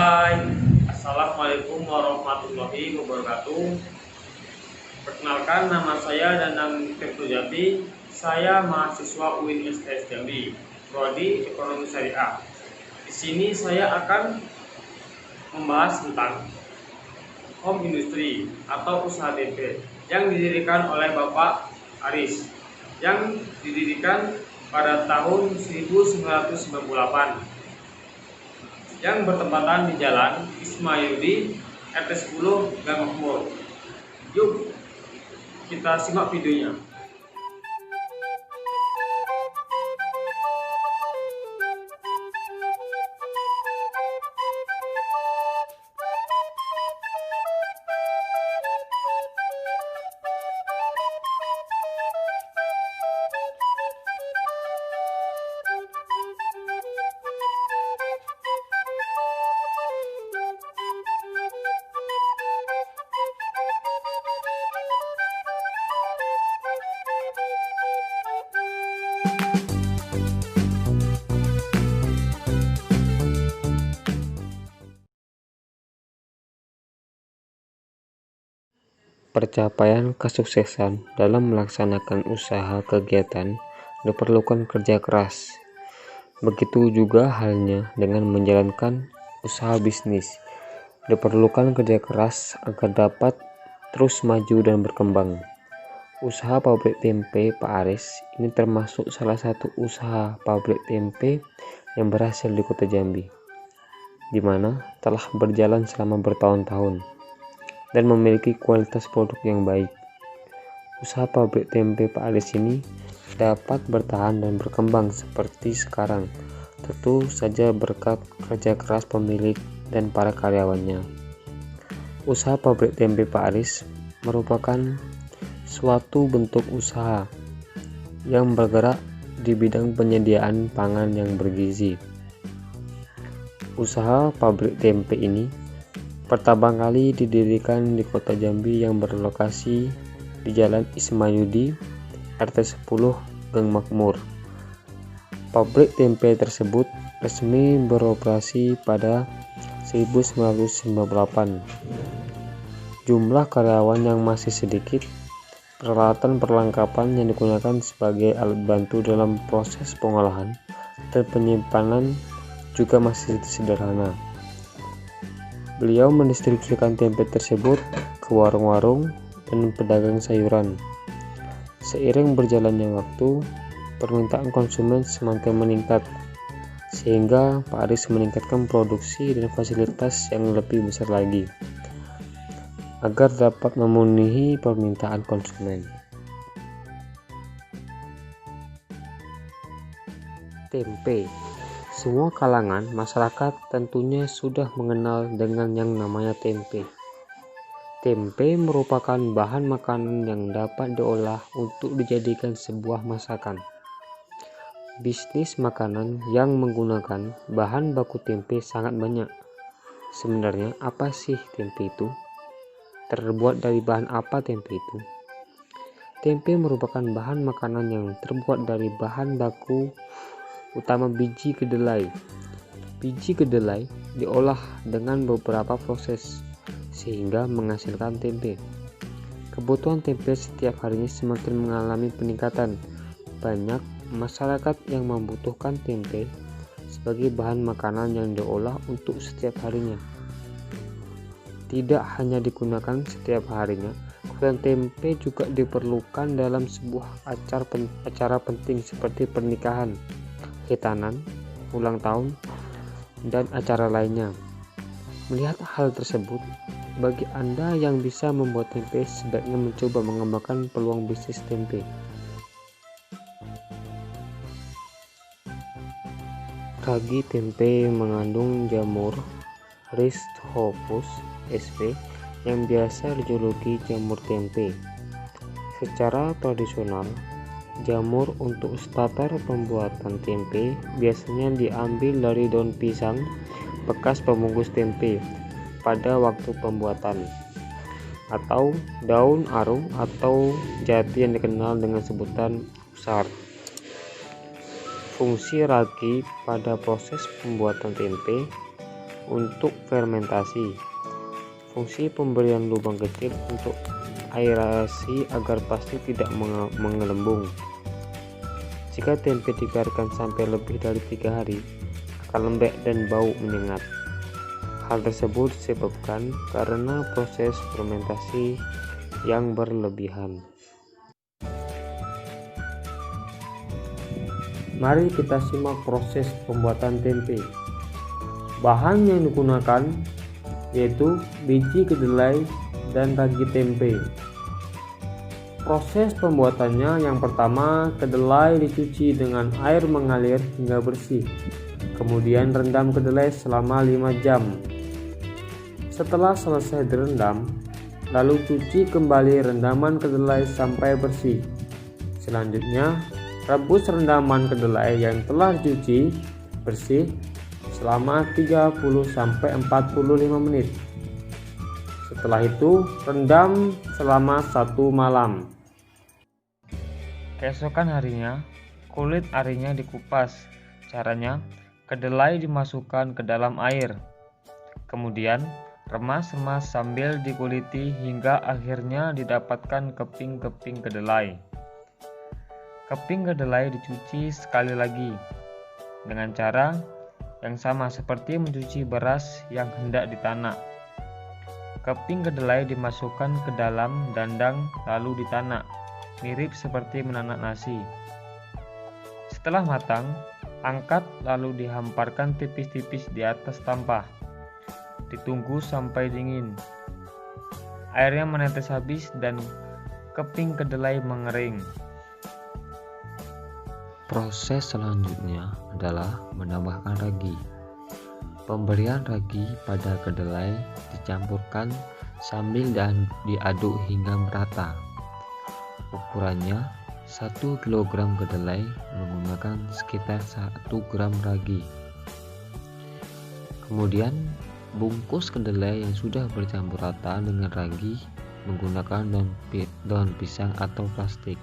Hai, Assalamualaikum warahmatullahi wabarakatuh. Perkenalkan, nama saya Danang Tirtujati. Saya mahasiswa UIN STS Jambi, prodi Ekonomi Syariah. Di sini saya akan membahas tentang home industry atau usaha tempe yang didirikan oleh Bapak Aris, yang didirikan pada tahun 1998, yang bertempatan di Jalan Ismayudi RT 10 Gang Makmur. Yuk kita simak videonya. Percapaian kesuksesan dalam melaksanakan usaha kegiatan diperlukan kerja keras. Begitu juga halnya dengan menjalankan usaha bisnis. Diperlukan kerja keras agar dapat terus maju dan berkembang. Usaha pabrik tempe Pak Aris ini termasuk salah satu usaha pabrik tempe yang berhasil di Kota Jambi, di mana telah berjalan selama bertahun-tahun dan memiliki kualitas produk yang baik. Usaha pabrik tempe Pak Aris ini dapat bertahan dan berkembang seperti sekarang, tentu saja berkat kerja keras pemilik dan para karyawannya. Usaha pabrik tempe Pak Aris merupakan suatu bentuk usaha yang bergerak di bidang penyediaan pangan yang bergizi. Usaha pabrik tempe ini pertama kali didirikan di Kota Jambi yang berlokasi di Jalan Ismayudi RT 10 Gang Makmur. Pabrik tempe tersebut resmi beroperasi pada 1998. Jumlah karyawan yang masih sedikit, peralatan perlengkapan yang digunakan sebagai alat bantu dalam proses pengolahan dan penyimpanan juga masih sederhana. Beliau mendistribusikan tempe tersebut ke warung-warung dan pedagang sayuran. Seiring berjalannya waktu, permintaan konsumen semakin meningkat, sehingga Pak Aris meningkatkan produksi dan fasilitas yang lebih besar lagi, agar dapat memenuhi permintaan konsumen. Tempe. Semua kalangan masyarakat tentunya sudah mengenal dengan yang namanya tempe. Tempe merupakan bahan makanan yang dapat diolah untuk dijadikan sebuah masakan. Bisnis makanan yang menggunakan bahan baku tempe sangat banyak. Sebenarnya apa sih tempe itu? Terbuat dari bahan apa tempe itu? Tempe merupakan bahan makanan yang terbuat dari bahan baku utama biji kedelai. Biji kedelai diolah dengan beberapa proses sehingga menghasilkan tempe. Kebutuhan tempe setiap harinya semakin mengalami peningkatan. Banyak masyarakat yang membutuhkan tempe sebagai bahan makanan yang diolah untuk setiap harinya. Tidak hanya digunakan setiap harinya, kebutuhan tempe juga diperlukan dalam sebuah acara penting seperti pernikahan, khitanan, ulang tahun, dan acara lainnya. Melihat hal tersebut, bagi Anda yang bisa membuat tempe, sebaiknya mencoba mengembangkan peluang bisnis tempe. Ragi tempe mengandung jamur Rhizopus sp yang biasa dijuluki jamur tempe. Secara tradisional, jamur untuk starter pembuatan tempe biasanya diambil dari daun pisang bekas pembungkus tempe pada waktu pembuatan, atau daun arum atau jati yang dikenal dengan sebutan usar. Fungsi ragi pada proses pembuatan tempe untuk fermentasi. Fungsi pemberian lubang kecil untuk aerasi agar plastik tidak menggelembung. Jika tempe dibiarkan sampai lebih dari 3 hari, akan lembek dan bau menyengat. Hal tersebut disebabkan karena proses fermentasi yang berlebihan. Mari kita simak proses pembuatan tempe. Bahan yang digunakan yaitu biji kedelai dan ragi tempe. Proses pembuatannya, yang pertama, kedelai dicuci dengan air mengalir hingga bersih. Kemudian rendam kedelai selama 5 jam. Setelah selesai direndam, lalu cuci kembali rendaman kedelai sampai bersih. Selanjutnya, rebus rendaman kedelai yang telah dicuci bersih selama 30-45 menit. Setelah itu, rendam selama 1 malam. Keesokan harinya, kulit arinya dikupas. Caranya, kedelai dimasukkan ke dalam air. Kemudian, remas-remas sambil dikuliti hingga akhirnya didapatkan keping-keping kedelai. Keping kedelai dicuci sekali lagi dengan cara yang sama seperti mencuci beras yang hendak ditanak. Keping kedelai dimasukkan ke dalam dandang lalu ditanak, mirip seperti menanak nasi. Setelah matang, angkat lalu dihamparkan tipis-tipis di atas tampah. Ditunggu sampai dingin. Airnya menetes habis dan keping kedelai mengering. Proses selanjutnya adalah menambahkan ragi. Pemberian ragi pada kedelai dicampurkan sambil diaduk hingga merata. Ukurannya 1 kg kedelai menggunakan sekitar 1 gram ragi. Kemudian bungkus kedelai yang sudah bercampur rata dengan ragi menggunakan daun pisang atau plastik.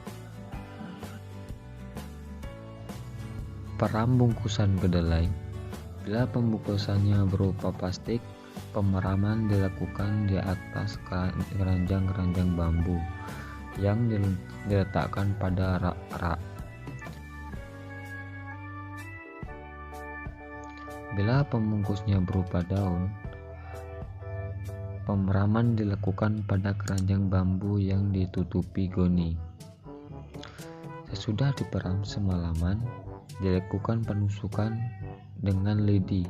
Peram bungkusan kedelai. Bila pembungkusannya berupa plastik, pemeraman dilakukan di atas keranjang-keranjang bambu yang diletakkan pada rak. Bila pembungkusnya berupa daun, pemeraman dilakukan pada keranjang bambu yang ditutupi goni. Sesudah diperam semalaman, dilakukan penusukan dengan lidi.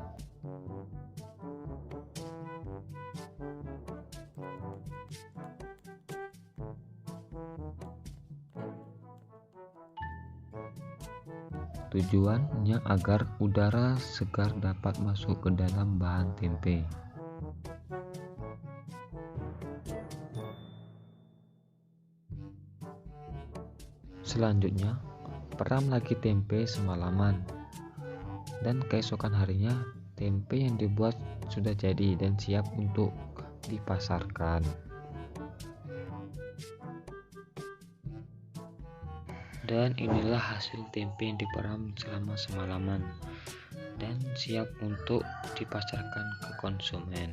Tujuannya agar udara segar dapat masuk ke dalam bahan tempe. Selanjutnya, peram lagi tempe semalaman, dan keesokan harinya tempe yang dibuat sudah jadi dan siap untuk dipasarkan. Dan inilah hasil tempe yang diperam selama semalaman dan siap untuk dipasarkan ke konsumen.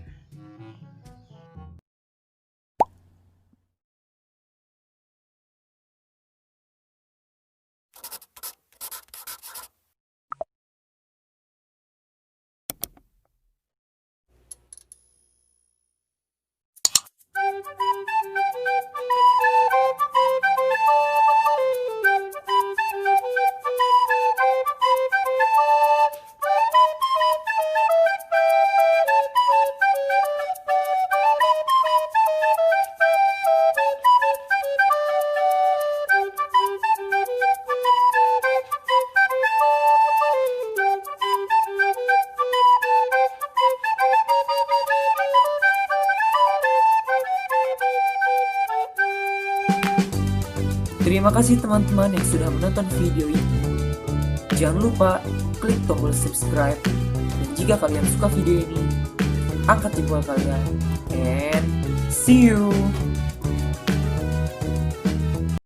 Terima kasih teman-teman yang sudah menonton video ini. Jangan lupa klik tombol subscribe, dan jika kalian suka video ini, angkat jempol kalian, and see you.